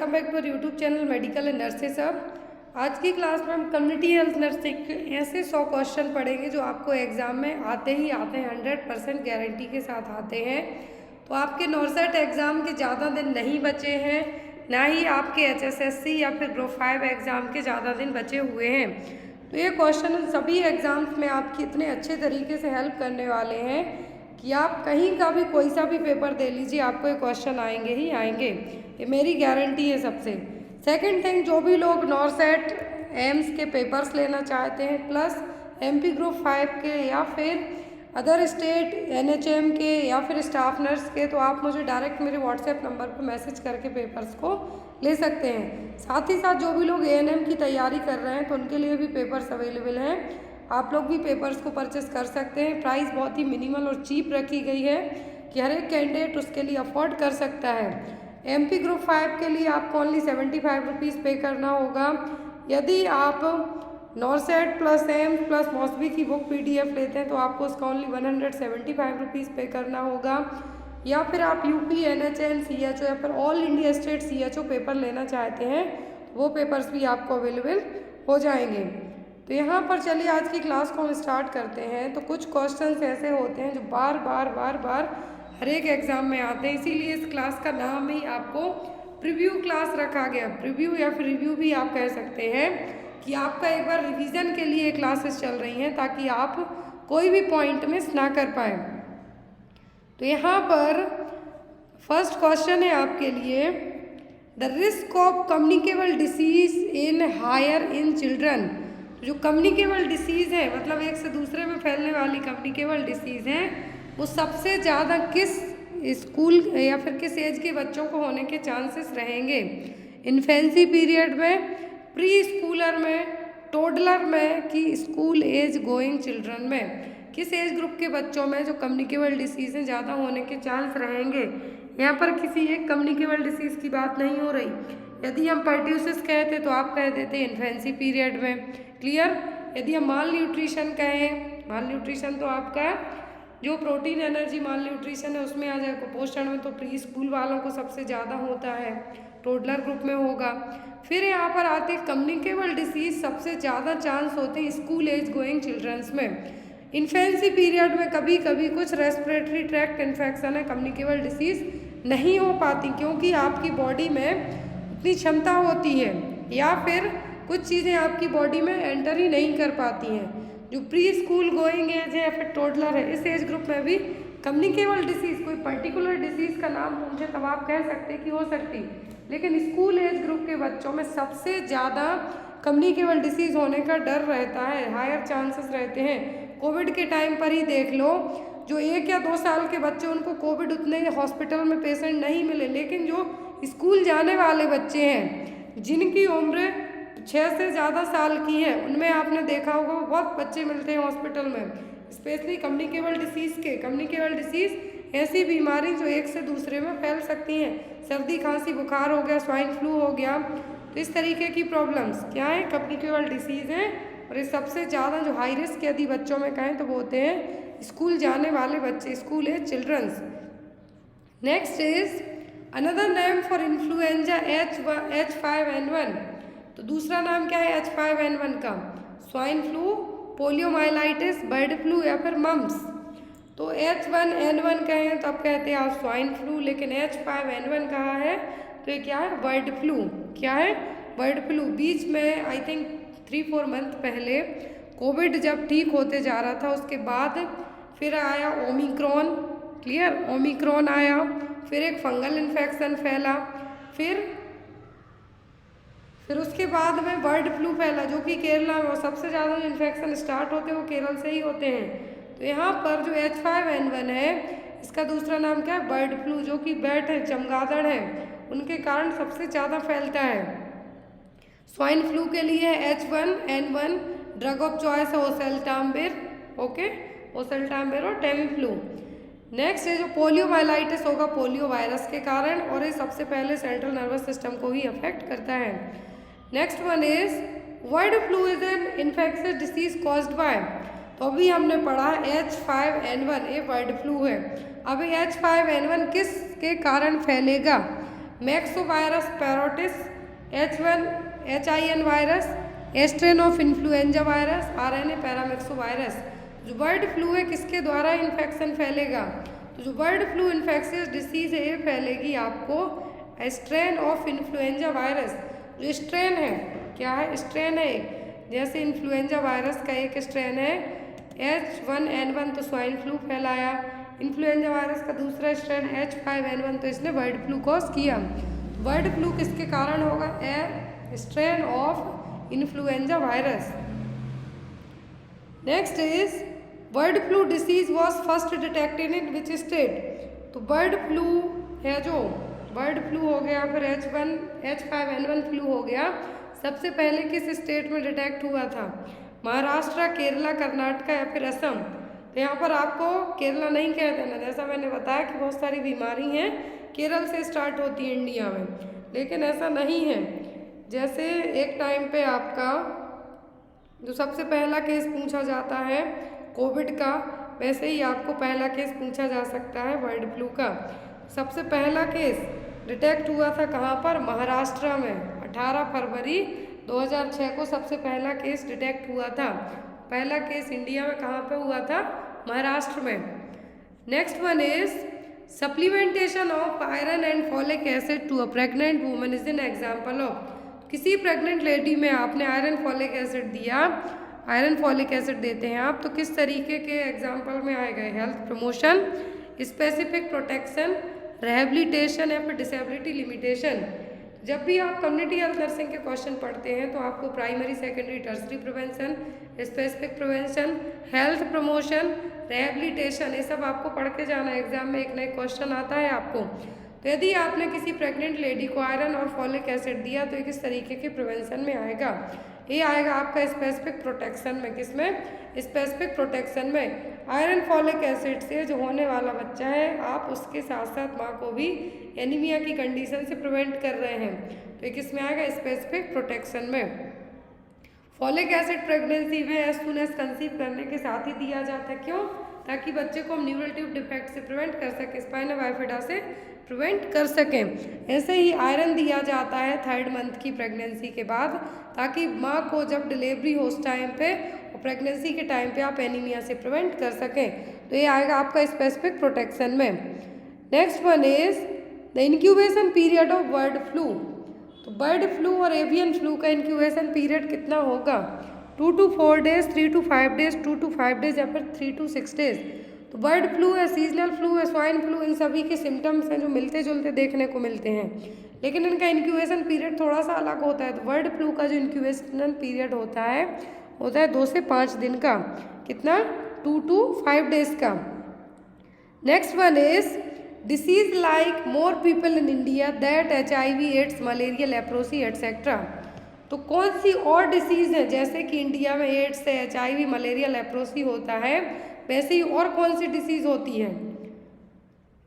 Welcome back to our YouTube channel medical and nurses hub. आज की class में हम कम्युनिटी हेल्थ नर्सिंग के ऐसे 100 क्वेश्चन पढ़ेंगे जो आपको एग्जाम में आते ही आते हैं, 100% गारंटी के साथ आते हैं। तो आपके नॉर्सेट एग्ज़ाम के ज़्यादा दिन नहीं बचे हैं, ना ही आपके HSSC या फिर ग्रुप 5 एग्ज़ाम के ज़्यादा दिन बचे हुए हैं। तो ये क्वेश्चन सभी एग्ज़ाम्स में आपकी इतने अच्छे तरीके से हेल्प करने वाले हैं कि आप कहीं का भी कोई सा भी पेपर दे लीजिए, आपको ये क्वेश्चन आएंगे ही आएंगे, ये मेरी गारंटी है सबसे। सेकंड थिंग, जो भी लोग नॉर्सेट एम्स के पेपर्स लेना चाहते हैं प्लस MP ग्रुप 5 के या फिर अदर स्टेट NHM के या फिर स्टाफ नर्स के, तो आप मुझे डायरेक्ट मेरे व्हाट्सएप नंबर पर मैसेज करके पेपर्स को ले सकते हैं। साथ ही साथ जो भी लोग ANM की तैयारी कर रहे हैं तो उनके लिए भी पेपर्स अवेलेबल हैं, आप लोग भी पेपर्स को परचेस कर सकते हैं। प्राइस बहुत ही मिनिमल और चीप रखी गई है कि हर एक कैंडिडेट उसके लिए अफोर्ड कर सकता है। MP ग्रुप 5 के लिए आपको ओनली 75 रुपीज़ पे करना होगा। यदि आप नॉर्सेट प्लस एम्स प्लस मॉस्बी की बुक PDF लेते हैं तो आपको उसका ओनली 175 रुपीज़ पे करना होगा। या फिर आप UP NHM CHO या फिर all India state CHO paper लेना चाहते हैं तो वो पेपर्स भी आपको अवेलेबल हो जाएंगे। तो यहाँ पर चलिए आज की क्लास को हम स्टार्ट करते हैं। तो कुछ क्वेश्चंस ऐसे होते हैं जो बार बार हर एक एग्ज़ाम में आते हैं, इसीलिए इस क्लास का नाम ही आपको प्रीव्यू क्लास रखा गया। प्रीव्यू या फिर रिव्यू भी आप कह सकते हैं कि आपका एक बार रिवीजन के लिए क्लासेस चल रही हैं ताकि आप कोई भी पॉइंट मिस ना कर पाए। तो यहाँ पर फर्स्ट क्वेश्चन है आपके लिए, the risk of communicable disease in higher in children. जो कम्युनिकेबल डिसीज़ है मतलब एक से दूसरे में फैलने वाली कम्युनिकेबल डिसीज़ हैं, वो सबसे ज़्यादा किस स्कूल या फिर किस एज के बच्चों को होने के चांसेस रहेंगे? इन्फेंसी पीरियड में, प्री स्कूलर में, टोडलर में कि स्कूल एज गोइंग चिल्ड्रन में? किस एज ग्रुप के बच्चों में जो कम्युनिकेबल डिसीज़ें ज़्यादा होने के चांस रहेंगे? यहाँ पर किसी एक कम्युनिकेबल डिसीज़ की बात नहीं हो रही। यदि हम पर्ट्यूसिस कहते तो आप कह देते इन्फेंसी पीरियड में, क्लियर। यदि हम माल न्यूट्रिशन कहें, माल न्यूट्रिशन तो आपका जो प्रोटीन एनर्जी माल न्यूट्रिशन है उसमें आ जाए। कुपोषण में तो प्री स्कूल वालों को सबसे ज़्यादा होता है, टोडलर ग्रुप में होगा। फिर यहाँ पर आते कम्युनिकेबल डिसीज़ सबसे ज़्यादा चांस होते हैं स्कूल एज गोइंग चिल्ड्रंस में। इन्फेंसी पीरियड में कभी कभी कुछ रेस्पिरेटरी ट्रैक्ट इन्फेक्शन है, कम्युनिकेबल डिसीज़ नहीं हो पाती क्योंकि आपकी बॉडी में इतनी क्षमता होती है या फिर कुछ चीज़ें आपकी बॉडी में एंटर ही नहीं कर पाती हैं। जो प्री स्कूल गोइंग एज है या फिर टोडलर है, इस एज ग्रुप में भी कम्युनिकेबल डिसीज़, कोई पर्टिकुलर डिसीज़ का नाम पूछे तब आप कह सकते कि हो सकती, लेकिन स्कूल एज ग्रुप के बच्चों में सबसे ज़्यादा कम्युनिकेबल डिसीज़ होने का डर रहता है, हायर चांसेस रहते हैं। कोविड के टाइम पर ही देख लो, जो 1 या 2 साल के बच्चे उनको कोविड उतने हॉस्पिटल में पेशेंट नहीं मिले, लेकिन जो स्कूल जाने वाले बच्चे हैं जिनकी उम्र 6 से ज़्यादा साल की है, उनमें आपने देखा होगा बहुत बच्चे मिलते हैं हॉस्पिटल में, स्पेशली कम्युनिकेबल डिसीज़ के। कम्युनिकेबल डिसीज़ ऐसी बीमारी जो एक से दूसरे में फैल सकती हैं, सर्दी खांसी बुखार हो गया, स्वाइन फ्लू हो गया, तो इस तरीके की प्रॉब्लम्स क्या है, कम्युनिकेबल डिसीज़ हैं। और ये सबसे ज़्यादा जो हाई रिस्क यदि बच्चों में कहें तो वो होते हैं स्कूल जाने वाले बच्चे, school age childrens. Next is another name for influenza H5N1। तो दूसरा नाम क्या है H5N1 का? Swine flu, poliomyelitis, bird flu या फिर मम्स। तो H1N1 कहें तो आप कहते हैं आप स्वाइन फ्लू, लेकिन H5N1 कहा है तो ये क्या है? Bird flu. क्या है? Bird flu. बीच में आई थिंक 3-4 मंथ पहले कोविड जब ठीक होते जा रहा था, उसके बाद फिर आया ओमिक्रॉन, क्लियर, ओमिक्रॉन आया, फिर एक फंगल इन्फेक्शन फैला, फिर उसके बाद में बर्ड फ्लू फैला जो कि केरला में, और सबसे ज़्यादा जो इन्फेक्शन स्टार्ट होते हैं वो केरल से ही होते हैं। तो यहाँ पर जो H5N1 है इसका दूसरा नाम क्या है? बर्ड फ्लू, जो कि बैट है, चमगादड़ है, उनके कारण सबसे ज़्यादा फैलता है। स्वाइन फ्लू के लिए H1N1, ड्रग ऑफ चॉइस है ओसेल्टाम्बिर, ओके, ओसेल्टाम्बिर और टेमीफ्लू। नेक्स्ट है जो पोलियोमाइलाइटिस होगा पोलियो वायरस के कारण, और ये सबसे पहले सेंट्रल नर्वस सिस्टम को ही अफेक्ट करता है। Next one is bird flu is an infectious disease caused by. तो अभी हमने पढ़ा H5N1, ये बर्ड फ्लू है। अब H5N1 किस के कारण फैलेगा? मैक्सोवायरस पैरोटिस, H1N1 virus, strain of influenza virus, RNA पैरामिक्सोवायरस। जो बर्ड फ्लू है किसके द्वारा इन्फेक्शन फैलेगा? तो जो बर्ड फ्लू इन्फेक्शियस डिसीज है ये फैलेगी आपको स्ट्रेन ऑफ इन्फ्लुएंजा वायरस। जो स्ट्रेन है क्या है? स्ट्रेन है जैसे इन्फ्लुएंजा वायरस का एक स्ट्रेन है H1N1 तो स्वाइन फ्लू फैलाया, इन्फ्लुएंजा वायरस का दूसरा स्ट्रेन H5N1 तो इसने बर्ड फ्लू कॉज किया। बर्ड फ्लू किसके कारण होगा? A strain of influenza virus. Next is bird flu disease was first detected in which state? तो बर्ड फ्लू है जो बर्ड फ्लू हो गया, फिर H5N1 फ्लू हो गया, सबसे पहले किस स्टेट में डिटेक्ट हुआ था? महाराष्ट्र, केरला, कर्नाटका या फिर असम? तो यहाँ पर आपको केरला नहीं कह देना, जैसा मैंने बताया कि बहुत सारी बीमारी हैं केरल से स्टार्ट होती है इंडिया में, लेकिन ऐसा नहीं है। जैसे एक टाइम पे आपका जो सबसे पहला केस पूछा जाता है कोविड का, वैसे ही आपको पहला केस पूछा जा सकता है बर्ड फ्लू का। सबसे पहला केस डिटेक्ट हुआ था कहाँ पर? महाराष्ट्र में 18 फरवरी 2006 को सबसे पहला केस डिटेक्ट हुआ था। पहला केस इंडिया में कहाँ पे हुआ था? महाराष्ट्र में। Next one is supplementation of iron and folic acid to a pregnant woman is an example of. किसी प्रेग्नेंट लेडी में आपने आयरन फॉलिक एसिड दिया, आयरन फॉलिक एसिड देते हैं आप, तो किस तरीके के एग्जाम्पल में आएगा? Health promotion, specific protection, rehabilitation या फिर डिसेबिलिटी लिमिटेशन। जब भी आप कम्युनिटी हेल्थ नर्सिंग के क्वेश्चन पढ़ते हैं तो आपको primary, secondary, tertiary prevention, specific prevention, health promotion, rehabilitation, ये सब आपको पढ़ के जाना है। एग्जाम में एक नए क्वेश्चन आता है आपको। तो यदि आपने किसी प्रेग्नेंट लेडी को आयरन और फॉलिक एसिड दिया तो ये किस तरीके के प्रिवेंशन में आएगा? ये आएगा आपका स्पेसिफिक प्रोटेक्शन में। किसमें? स्पेसिफिक प्रोटेक्शन में। आयरन फॉलिक एसिड से जो होने वाला बच्चा है आप उसके साथ साथ माँ को भी एनीमिया की कंडीशन से प्रिवेंट कर रहे हैं, तो ये किस में आएगा? स्पेसिफिक प्रोटेक्शन में। फॉलिक एसिड प्रेगनेंसी में एज सून एज कंसीव करने के साथ ही दिया जाता है। क्यों? ताकि बच्चे को हम न्यूरल डिफेक्ट से प्रिवेंट कर सकें, स्पाइना बाइफिडा से प्रिवेंट कर सकें। ऐसे ही आयरन दिया जाता है 3rd मंथ की प्रेगनेंसी के बाद, ताकि माँ को जब डिलीवरी हो उस टाइम पे और प्रेगनेंसी के टाइम पे आप एनीमिया से प्रिवेंट कर सकें। तो ये आएगा आपका स्पेसिफिक प्रोटेक्शन में। Next one is the incubation period of bird flu. तो बर्ड फ्लू और एवियन फ्लू का इंक्यूबेशन पीरियड कितना होगा? 2 to 4 days, 3 to 5 days, 2 to 5 days या फिर 3 to 6 डेज। तो बर्ड फ्लू है, सीजनल फ्लू है, स्वाइन फ्लू, इन सभी के सिम्टम्स हैं जो मिलते जुलते देखने को मिलते हैं, लेकिन इनका इंक्यूबेशन पीरियड थोड़ा सा अलग होता है। तो बर्ड फ्लू का जो इंक्यूबेशन पीरियड होता है 2 से 5 दिन का। कितना? 2 to 5 डेज का। Next one is disease like more people in India that HIV, AIDS, malaria, leprosy etcetera. तो कौन सी और डिसीज़ है? जैसे कि इंडिया में एड्स है, HIV, मलेरिया, लेप्रोसी होता है, वैसे ही और कौन सी डिसीज़ होती है?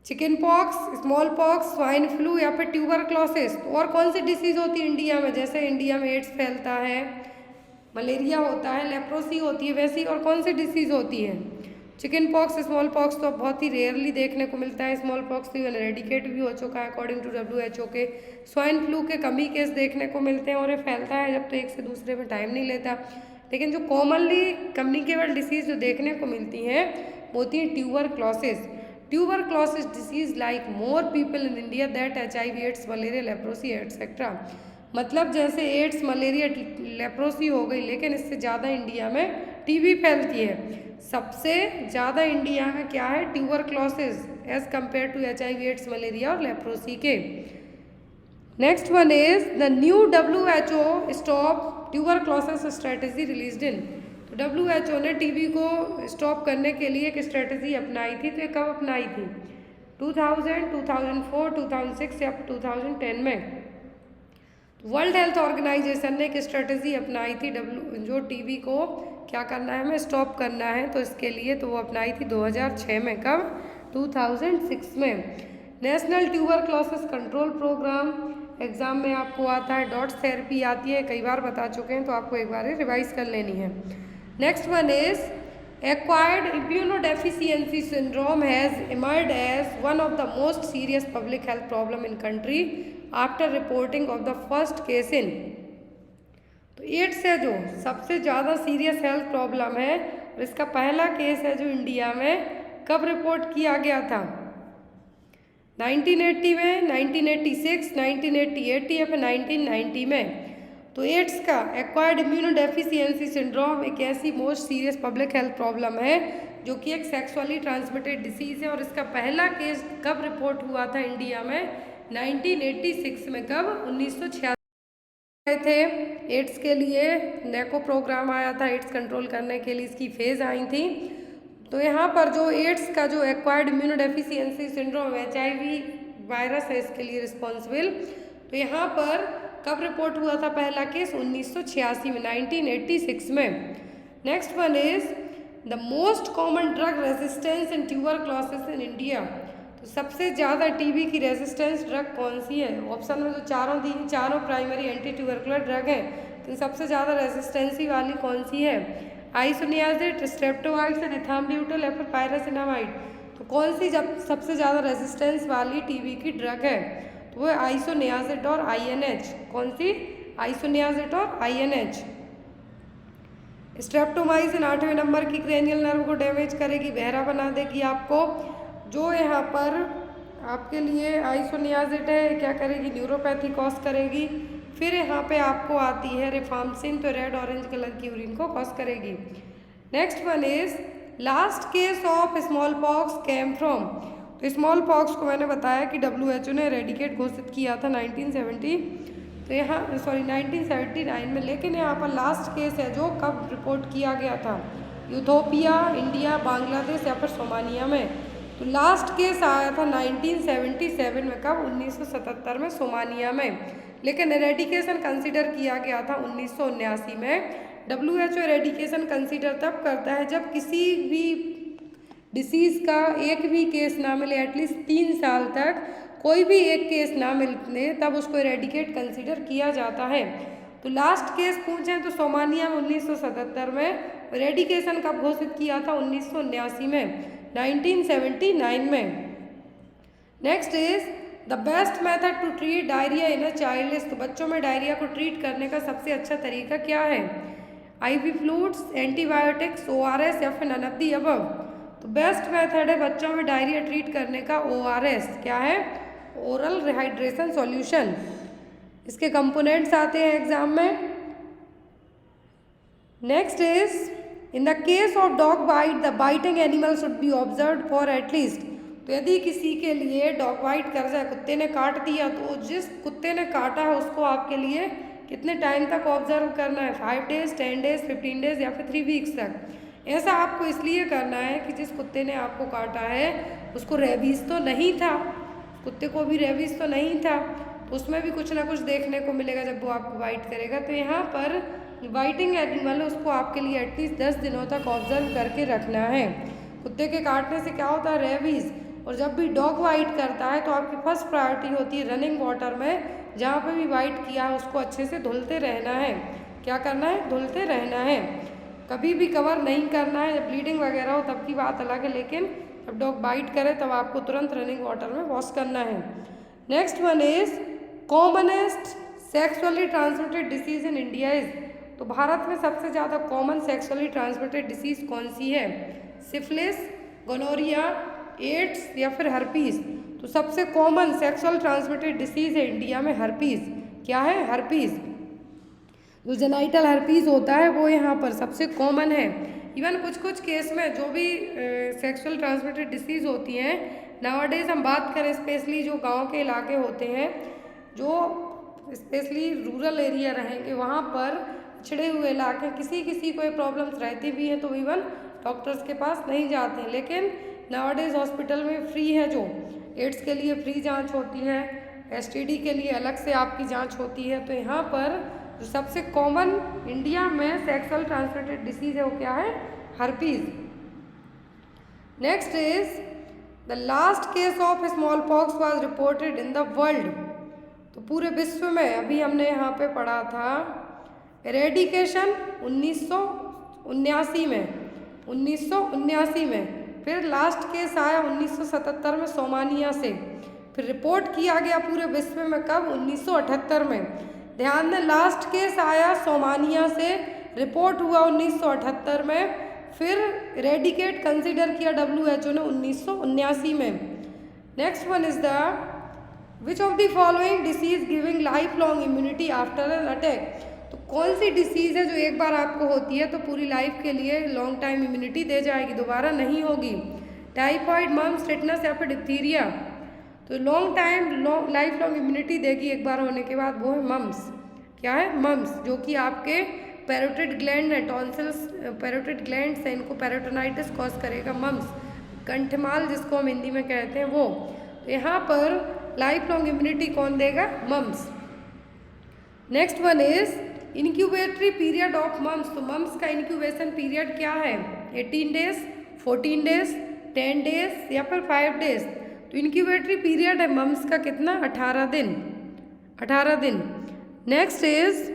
Chicken pox, small pox, swine flu या फिर ट्यूबरक्लोसिस। और कौन सी डिसीज़ होती है इंडिया में? जैसे इंडिया में एड्स फैलता है, मलेरिया होता है, लेप्रोसी होती है, वैसी और कौन सी डिसीज़ होती है? चिकन पॉक्स, स्मॉल पॉक्स तो बहुत ही रेयरली देखने को मिलता है। स्मॉल पॉक्स तो एरेडिकेट भी हो चुका है अकॉर्डिंग टू WHO के। स्वाइन फ्लू के कम ही केस देखने को मिलते हैं और ये फैलता है जब तो एक से दूसरे में टाइम नहीं लेता। लेकिन जो कॉमनली कम्युनिकेबल डिसीज़ जो देखने को मिलती हैं वो होती हैं tuberculosis. Tuberculosis disease like more people in India that HIV, AIDS, malaria, leprosy etcetera. मतलब जैसे एड्स, मलेरिया, लेप्रोसी हो गई, लेकिन इससे ज़्यादा इंडिया में TB फैलती है। सबसे ज़्यादा इंडिया में क्या है? Tuberculosis as compare to HIV, AIDS, malaria और लेप्रोसी के। Next one is the new WHO stop tuberculosis strategy released in. तो WHO ने TB को स्टॉप करने के लिए एक स्ट्रेटेजी अपनाई थी। तो ये कब अपनाई थी? 2000, 2004, 2006 या 2010 में। वर्ल्ड हेल्थ ऑर्गेनाइजेशन ने एक स्ट्रेटेजी अपनाई थी जो TB को क्या करना है, हमें स्टॉप करना है, तो इसके लिए तो वो अपनाई थी 2006 में। कब? 2006 में। National tuberculosis control programme exam में आपको आता है। डॉट्स थेरेपी आती है, कई बार बता चुके हैं, तो आपको एक बार रिवाइज कर लेनी है। Next one is acquired immunodeficiency syndrome has emerged as one of the most serious public health problem in country after reporting of the first case in. तो एड्स है जो सबसे ज़्यादा सीरियस हेल्थ प्रॉब्लम है और इसका पहला केस है जो इंडिया में कब रिपोर्ट किया गया था? 1980 में, 1986, 1988 या फिर 1990 में। तो एड्स का एक्वायर्ड इम्यूनोडेफिशिएंसी सिंड्रोम एक ऐसी most serious public health problem है जो कि एक सेक्सुअली ट्रांसमिटेड डिसीज़ है और इसका पहला केस कब रिपोर्ट हुआ था इंडिया में? 1986 में। कब? 1986 थे। एड्स के लिए नेको प्रोग्राम आया था, एड्स कंट्रोल करने के लिए इसकी फेज आई थी। तो यहाँ पर जो एड्स का जो acquired immunodeficiency syndrome HIV virus है इसके लिए रिस्पॉन्सिबल। तो यहाँ पर कब रिपोर्ट हुआ था पहला केस? 1986 में, 1986 में। Next one is the most common drug resistance in tuberculosis in India. तो सबसे ज़्यादा टीबी की रेजिस्टेंस ड्रग कौन सी है? ऑप्शन में जो चारों दी, चारों प्राइमरी एंटी ट्यूबरकुलर ड्रग हैं, तो सबसे ज़्यादा रेजिस्टेंसी वाली कौन सी है? आइसोनियाजिड, स्ट्रेप्टोमाइसिन, इथाम्ब्यूटल या फिर पायरासिनामाइड। तो कौन सी जब सबसे ज़्यादा रेजिस्टेंस वाली टीबी की ड्रग है? तो वो आइसोनियाजिड और INH। कौन सी? आइसोनियाजिड और INH। स्ट्रेप्टोमाइसिन 8वें नंबर की क्रेनियल नर्व को डैमेज करेगी, बहरा बना देगी आपको। जो यहाँ पर आपके लिए आइसोनियाजिड है क्या करेगी? न्यूरोपैथी कॉज करेगी। फिर यहाँ पे आपको आती है रिफाम्सिन, तो रेड ऑरेंज कलर की यूरिन को कॉज करेगी। Next one is last case of small pox came from. तो स्मॉल पॉक्स को मैंने बताया कि WHO ने रेडिकेट घोषित किया था 1979 में, लेकिन यहाँ पर लास्ट केस है जो कब रिपोर्ट किया गया था? यूथोपिया, इंडिया, बांग्लादेश या फिर सोमानिया में। तो लास्ट केस आया था 1977 में। कब? 1977 में सोमानिया में। लेकिन एरेडिकेशन कंसीडर किया गया था 1979 में। WHO एरेडिकेशन कंसीडर तब करता है जब किसी भी डिसीज़ का एक भी केस ना मिले, एटलीस्ट 3 साल तक कोई भी एक केस ना मिलने, तब उसको एरेडिकेट कंसीडर किया जाता है। तो लास्ट केस पूछें तो सोमानिया में 1977 में, एरेडिकेशन कब घोषित किया था? 1979 में, 1979 में। Next is the best method to treat diarrhoea in a child. तो बच्चों में डायरिया को ट्रीट करने का सबसे अच्छा तरीका क्या है? IV फ्लूइड्स, एंटीबायोटिक्स, ORS या फिर नन ऑफ द अबव। तो बेस्ट मेथड है बच्चों में डायरिया ट्रीट करने का ORS। क्या है? Oral rehydration solution. इसके कंपोनेंट्स आते हैं एग्जाम में। Next is in the case of dog bite the biting animal should be observe for at least. तो यदि किसी के लिए डॉग बाइट कर जाए, कुत्ते ने काट दिया, तो जिस कुत्ते ने काटा है उसको आपके लिए कितने टाइम तक ऑब्जर्व करना है? 5 डेज, 10 डेज, 15 डेज या फिर 3 वीक्स तक। ऐसा आपको इसलिए करना है कि जिस कुत्ते ने आपको काटा है उसको रेबीज़ तो नहीं था, कुत्ते को भी रेबीज़ तो नहीं था, तो उसमें भी कुछ ना कुछ देखने को मिलेगा जब वो आपको बाइट करेगा। तो यहाँ पर बाइटिंग एनिमल उसको आपके लिए एटलीस्ट 10 दिनों तक ऑब्जर्व करके रखना है। कुत्ते के काटने से क्या होता है? रेबीज़। और जब भी डॉग बाइट करता है तो आपकी फर्स्ट प्रायोरिटी होती है रनिंग वाटर में, जहाँ पे भी बाइट किया है उसको अच्छे से धुलते रहना है। क्या करना है? धुलते रहना है। कभी भी कवर नहीं करना है। जब ब्लीडिंग वगैरह हो तब की बात अलग है, लेकिन जब डॉग बाइट करे तब आपको तुरंत रनिंग वाटर में वॉश करना है। Next one is commonest sexually transmitted disease in India is. तो भारत में सबसे ज़्यादा कॉमन सेक्सुअली ट्रांसमिटेड डिसीज़ कौन सी है? सिफिलिस, गोनोरिया, एड्स या फिर हर्पीज़। तो सबसे कॉमन सेक्सुअल ट्रांसमिटेड डिसीज़ है इंडिया में हर्पीज़। क्या है? हर्पीज़। जो जेनाइटल हर्पीज़ होता है वो यहाँ पर सबसे कॉमन है। इवन कुछ केस में जो भी सेक्सुअल ट्रांसमिटेड डिसीज़ होती हैं, नाउअडेज हम बात करें स्पेशली जो गांव के इलाके होते हैं, जो स्पेशली रूरल एरिया रहेंगे, वहाँ पर पिछड़े हुए इलाके, किसी को ये प्रॉब्लम्स रहती भी हैं तो इवन डॉक्टर्स के पास नहीं जाते हैं। लेकिन नाउअडेज हॉस्पिटल में फ्री है, जो एड्स के लिए फ्री जांच होती है, STD के लिए अलग से आपकी जांच होती है। तो यहाँ पर जो सबसे कॉमन इंडिया में सेक्सुअल ट्रांसमिटेड डिसीज़ है वो क्या है? Herpes. Next is the last case of small pox was reported in the world. तो पूरे विश्व में अभी हमने यहाँ पे पढ़ा था एरेडिकेशन 1979 में, फिर लास्ट केस आया 1977 में सोमानिया से, फिर रिपोर्ट किया गया पूरे विश्व में कब? 1978 में। ध्यान दें, लास्ट केस आया सोमानिया से, रिपोर्ट हुआ 1978 में, फिर रेडिकेट कंसिडर किया WHO ने 1979 में। Next one is the which of the following disease giving life long immunity after an attack. तो कौन सी डिसीज़ है जो एक बार आपको होती है तो पूरी लाइफ के लिए लॉन्ग टाइम इम्यूनिटी दे जाएगी, दोबारा नहीं होगी? टाइफाइड, मम्स, टिटनस या फिर डिप्थीरिया। तो लॉन्ग लाइफ लॉन्ग इम्यूनिटी देगी एक बार होने के बाद, वो है मम्स। क्या है? मम्स, जो कि आपके पैरोटिड ग्लैंड है, टॉन्सिल्स पैरोटिड ग्लैंड है, इनको पैरोटोनाइटिस कॉज करेगा मम्स, कंठमाल जिसको हम हिंदी में कहते हैं वो। तो यहाँ पर लाइफ लॉन्ग इम्यूनिटी कौन देगा? Mumps. Next one is incubatory period of mumps. तो मम्स का इनक्यूबेशन पीरियड क्या है? 18 डेज, 14 डेज, 10 डेज या फिर 5 डेज। तो इनक्यूबेटरी पीरियड है मम्स का कितना? 18 दिन। 18 दिन। Next is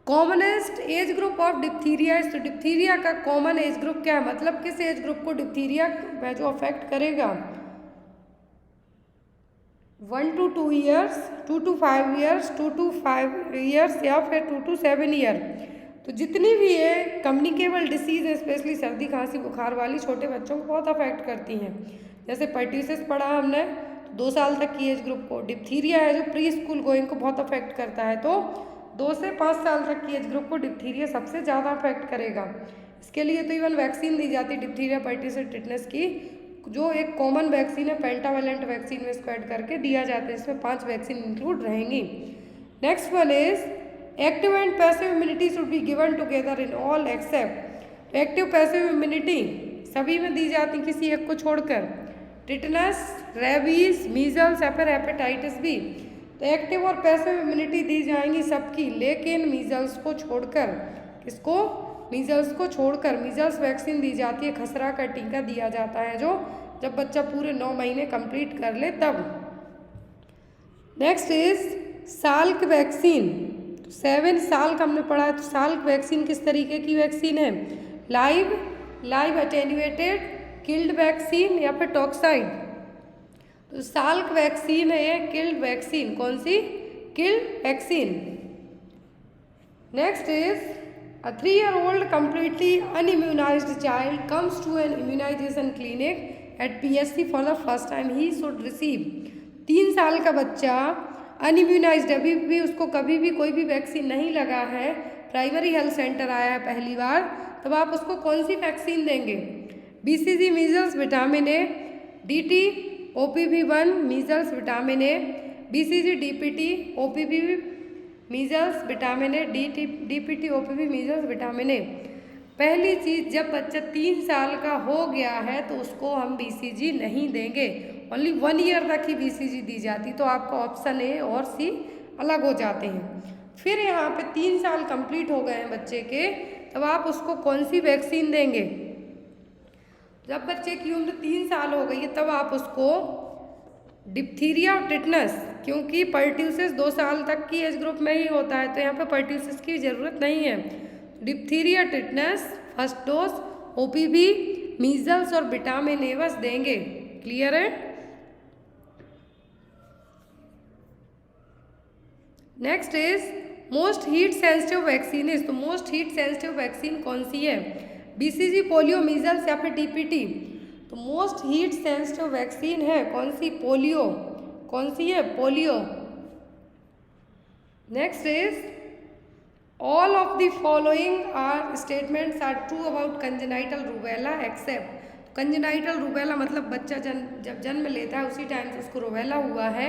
commonest age group of diphtheria. तो डिप्थीरिया का कॉमन एज ग्रुप क्या है? मतलब किस एज ग्रुप को डिप्थीरिया जो अफेक्ट करेगा? 1 to 2 years, 2 to 5 years, 2 to 5 years या फिर 2 to 7 year। तो जितनी भी ये कम्युनिकेबल डिसीज़ है, स्पेशली सर्दी खांसी बुखार वाली, छोटे बच्चों को बहुत अफेक्ट करती हैं। जैसे पर्ट्यूसिस पढ़ा हमने, तो 2 साल तक की एज ग्रुप को। डिप्थीरिया है जो प्री स्कूल गोइंग को बहुत अफेक्ट करता है, तो 2 से 5 साल तक की एज ग्रुप को डिप्थीरिया सबसे ज़्यादा अफेक्ट करेगा। इसके लिए तो इवन वैक्सीन दी जाती है डिप्थीरिया, पर्ट्यूसिस, टिटनेस की, जो एक कॉमन वैक्सीन है, पेंटावेलेंट वैक्सीन में इसको ऐड करके दिया जाता है। इसमें 5 वैक्सीन इंक्लूड रहेंगी। Next one is active and passive immunity should be given together in all except. Active passive immunity सभी में दी जाती, किसी एक को छोड़कर। टिटनस, रेबीज, मीजल्स या फिर हेपेटाइटिस बी। तो एक्टिव और पैसिव इम्यूनिटी दी जाएंगी सबकी, लेकिन मीजल्स को छोड़कर। किसको? मीजल्स को छोड़कर। मीजल्स वैक्सीन दी जाती है, खसरा का टीका दिया जाता है जो जब बच्चा पूरे 9 महीने कंप्लीट कर ले तब। Next is Salk vaccine. 7 साल का हमने पढ़ा है। तो साल्क वैक्सीन किस तरीके की वैक्सीन है? लाइव अटेन्यूएटेड, किल्ड वैक्सीन या फिर टॉक्साइड। तो साल्क वैक्सीन है किल्ड वैक्सीन। कौन सी? Killed vaccine. Next is A 3-year-old completely unimmunized child comes to an immunization clinic at PSC for the first time. He should receive 3 साल का बच्चा अनइम्यूनाइज्ड, अभी भी उसको कभी भी कोई भी वैक्सीन नहीं लगा है, प्राइमरी हेल्थ सेंटर आया है पहली बार, तब आप उसको कौन सी वैक्सीन देंगे? BCG measles vitamin A, DT OPV1 measles vitamin A, BCG DPT OPV measles vitamin A, DPT OPV measles vitamin A. पहली चीज़, जब बच्चा 3 साल का हो गया है तो उसको हम BCG नहीं देंगे, ओनली 1 ईयर तक ही BCG दी जाती। तो आपका ऑप्शन ए और सी अलग हो जाते हैं। फिर यहाँ पे 3 साल कंप्लीट हो गए हैं बच्चे के, तब आप उसको कौन सी वैक्सीन देंगे? जब बच्चे की उम्र 3 साल हो गई है तब आप उसको डिप्थीरिया और टिटनस, क्योंकि पर्ट्यूसिस 2 साल तक की एज ग्रुप में ही होता है, तो यहाँ पे पर्ट्यूसिस की ज़रूरत नहीं है। Diphtheria, tetanus first dose, OPV, measles और विटामिन ए बस देंगे। क्लियर है? Next is most heat sensitive vaccine is. तो मोस्ट हीट सेंसिटिव वैक्सीन कौन सी है? BCG, पोलियो, मीजल्स या फिर DPT। तो मोस्ट हीट सेंसिटिव वैक्सीन है कौन सी? पोलियो। कौन सी है? Polio. Next is all of the following are statements are true about congenital rubella except. Congenital rubella मतलब बच्चा जब जन्म लेता है उसी टाइम से उसको रूबेला हुआ है,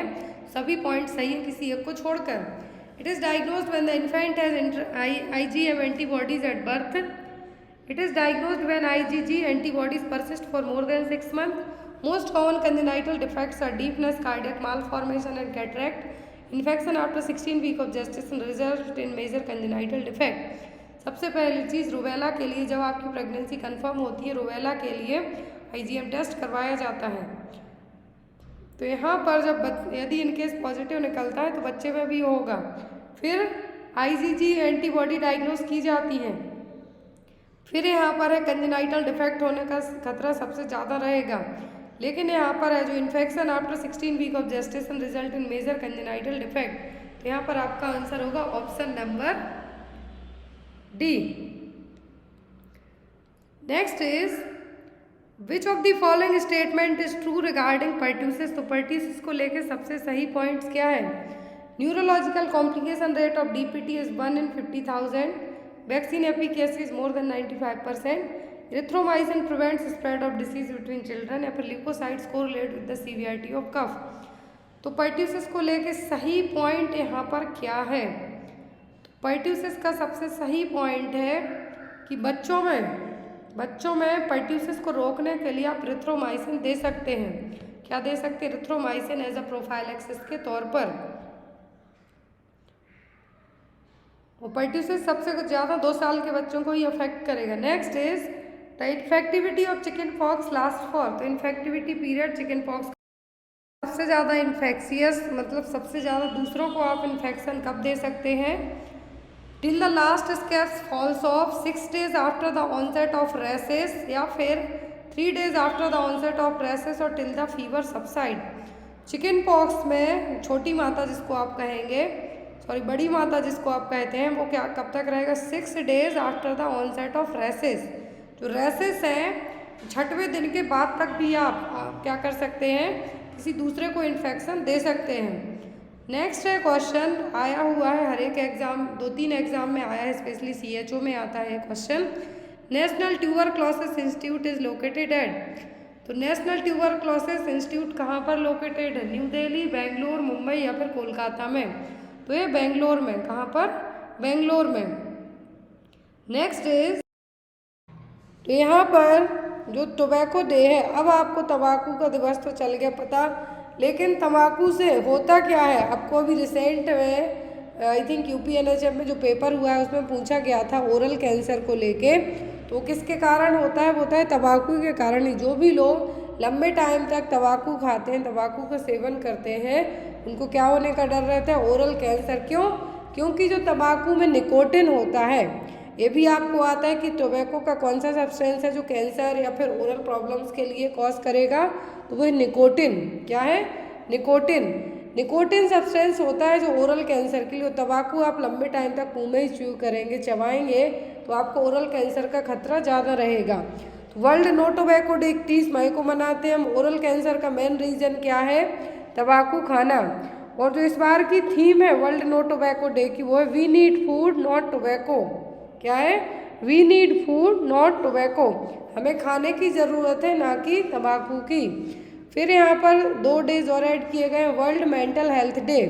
सभी पॉइंट सही है किसी एक को छोड़कर। It is diagnosed when the infant has IgM antibodies at birth. It is diagnosed when IgG antibodies persist for more than 6 months. Most common congenital defects are deafness, cardiac malformation and cataract. Infection after 16 weeks of gestation result in major congenital defect. सबसे पहली चीज़ rubella के लिए, जब आपकी pregnancy confirm होती है, rubella के लिए IgM टेस्ट करवाया जाता है। तो यहाँ पर जब यदि इनकेस पॉजिटिव निकलता है तो बच्चे में भी होगा। फिर IgG एंटीबॉडी डायग्नोज की जाती है। फिर यहाँ पर है कंजेनाइटल डिफेक्ट होने का खतरा सबसे ज़्यादा रहेगा। लेकिन यहाँ पर है जो infection after 16 week of gestation result in major congenital defect, तो यहाँ पर आपका आंसर होगा option number D. Next is which of the following statement is true regarding pertussis, तो पर्ट्यूसिस को लेकर सबसे सही पॉइंट्स क्या है? Neurological complication rate of DPT is 1 in 50,000, vaccine efficacy is more than 95%, erythromycin prevents spread of disease between children, या फिर leukocytes correlate with the severity of cough. तो पर्ट्यूसिस को लेके सही पॉइंट यहाँ पर क्या है? तो पर्ट्यूसिस का सबसे सही पॉइंट है कि बच्चों में पर्ट्यूसिस को रोकने के लिए आप इरिथ्रोमाइसिन दे सकते हैं। क्या दे सकते हैं? इरिथ्रोमाइसिन एज अ प्रोफाइलैक्सिस के तौर पर। और पर्ट्यूसिस सबसे ज़्यादा 2 साल के बच्चों को ही अफेक्ट करेगा। Next is the infectivity of chicken pox last for, तो इन्फेक्टिविटी पीरियड चिकन पॉक्स सबसे ज़्यादा इन्फेक्शियस, मतलब सबसे ज़्यादा दूसरों को आप इन्फेक्शन कब दे सकते हैं? Till the last scabs falls off, 6 days after the onset of rashes, या फिर 3 days after the onset of rashes, और till the fever subside. Chickenpox में छोटी माता जिसको आप कहेंगे, सॉरी बड़ी माता जिसको आप कहते हैं, वो क्या कब तक रहेगा? 6 days after the onset of rashes. जो रैसेस हैं 6वें दिन के बाद तक भी आप क्या कर सकते हैं? किसी दूसरे को इन्फेक्शन दे सकते हैं। नेक्स्ट है क्वेश्चन, आया हुआ है हर एक एग्जाम, 2-3 एग्जाम में आया है, स्पेशली CHO में आता है question. National tuberculosis institute is located at, तो नेशनल ट्यूबरक्लोसिस इंस्टीट्यूट कहाँ पर लोकेटेड है? न्यू दिल्ली, बेंगलोर, मुंबई, या फिर कोलकाता में? तो ये बेंगलोर में। कहाँ पर? बेंगलोर में। नेक्स्ट इज, तो यहाँ पर जो टोबैको डे है, अब आपको तंबाकू का दिवस तो चल गया पता, लेकिन तंबाकू से होता क्या है? आपको अभी रिसेंट में आई थिंक UPNHM में जो पेपर हुआ है उसमें पूछा गया था ओरल कैंसर को लेके, तो किसके कारण होता है? होता है तंबाकू के कारण ही। जो भी लोग लंबे टाइम तक तंबाकू खाते हैं, तंबाकू का सेवन करते हैं, उनको क्या होने का डर रहता है? Oral cancer. क्यों? क्योंकि जो तंबाकू में निकोटिन होता है, ये भी आपको आता है कि टोबैको का कौन सा सब्सटेंस है जो कैंसर या फिर ओरल प्रॉब्लम्स के लिए कॉज करेगा? तो वो निकोटिन। क्या है? निकोटिन। निकोटिन सब्सटेंस होता है जो ओरल कैंसर के लिए। तंबाकू आप लंबे टाइम तक मुंह में ही च्यू करेंगे, चबाएंगे, तो आपको ओरल कैंसर का खतरा ज़्यादा रहेगा। तो वर्ल्ड नो टोबैको डे 31 मई को मनाते हैं हम। ओरल कैंसर का मेन रीज़न क्या है? तंबाकू खाना। और जो इस बार की थीम है वर्ल्ड नो टोबैको डे की, वो है we need food not tobacco. क्या है? We need food not tobacco, हमें खाने की ज़रूरत है ना कि तंबाकू की। फिर यहाँ पर 2 डेज और ऐड किए गए हैं। वर्ल्ड मेंटल हेल्थ डे,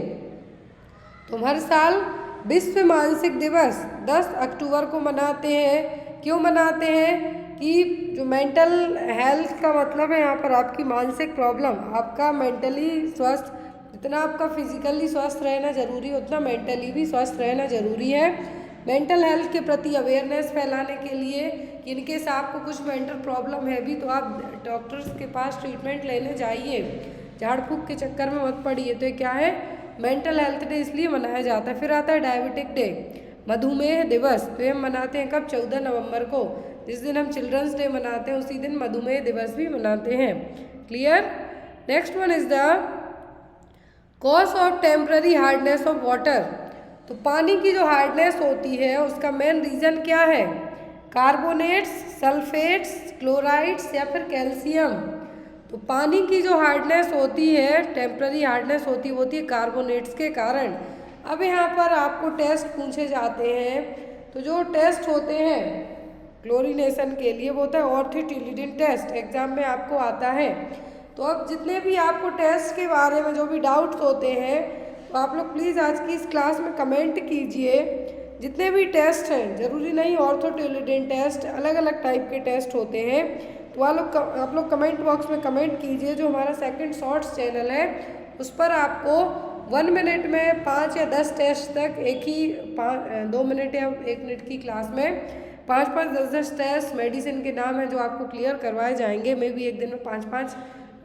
तो हर साल विश्व मानसिक दिवस 10 अक्टूबर को मनाते हैं। क्यों मनाते हैं? कि जो मेंटल हेल्थ का मतलब है यहाँ पर आपकी मानसिक प्रॉब्लम, आपका मेंटली स्वस्थ, जितना आपका फिजिकली स्वस्थ रहना जरूरी है उतना मेंटली भी स्वस्थ रहना जरूरी है। मेंटल हेल्थ के प्रति अवेयरनेस फैलाने के लिए कि इनकेस आपको कुछ मेंटल प्रॉब्लम है भी तो आप डॉक्टर्स के पास ट्रीटमेंट लेने जाइए, झाड़ फूक के चक्कर में मत पड़िए। तो ये क्या है? मेंटल हेल्थ डे इसलिए मनाया जाता है। फिर आता है डायबिटिक डे, मधुमेह दिवस, तो ये मनाते हैं कब? 14 नवंबर को। जिस दिन हम चिल्ड्रंस डे मनाते हैं उसी दिन मधुमेह दिवस भी मनाते हैं। Clear? Next one is the cause of temporary hardness of water, तो पानी की जो हार्डनेस होती है उसका मेन रीज़न क्या है? कार्बोनेट्स, सल्फेट्स, क्लोराइड्स, या फिर कैल्शियम। तो पानी की जो हार्डनेस होती है, टेम्पररी हार्डनेस होती है कार्बोनेट्स के कारण। अब यहाँ पर आपको टेस्ट पूछे जाते हैं, तो जो टेस्ट होते हैं क्लोरीनेशन के लिए वो होता है ऑर्थोटिलिडीन टेस्ट, एग्जाम में आपको आता है। तो अब जितने भी आपको टेस्ट के बारे में जो भी डाउट्स होते हैं, तो आप लोग प्लीज़ आज की इस क्लास में कमेंट कीजिए। जितने भी टेस्ट हैं, ज़रूरी नहीं ऑर्थोटिलिडीन टेस्ट, अलग अलग टाइप के टेस्ट होते हैं, तो आप लोग कमेंट बॉक्स में कमेंट कीजिए। जो हमारा सेकंड शॉर्ट्स चैनल है उस पर आपको 1 मिनट में 5 या 10 टेस्ट तक, एक ही 2 मिनट या 1 मिनट की क्लास में 5-5, 10-10 टेस्ट मेडिसिन के नाम है जो आपको क्लियर करवाए जाएंगे। मे भी एक दिन में 5-5